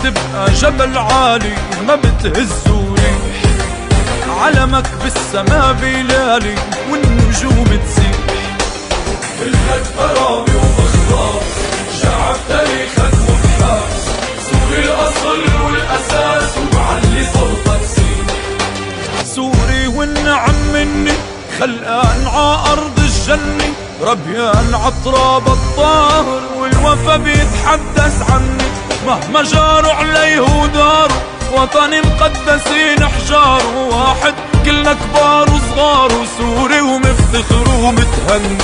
تبقى جبل عالي ما بتهزوني، علمك بالسما بلالي والنجوم تزيد. كلك كرامة وإخلاص، شعب تاريخك ممتاز، سوري الأصل والأساس ومعلي صوتك سين. سوري والنعم مني خلقان ع أرض الجنة، ربيان عطراب الطاهر والوفا بيتحدث عني. مهما جاروا عليه وداروا وطني مقدسين حجاره، واحد كلنا كبار وصغار وسوري ومفتخر ومتهني.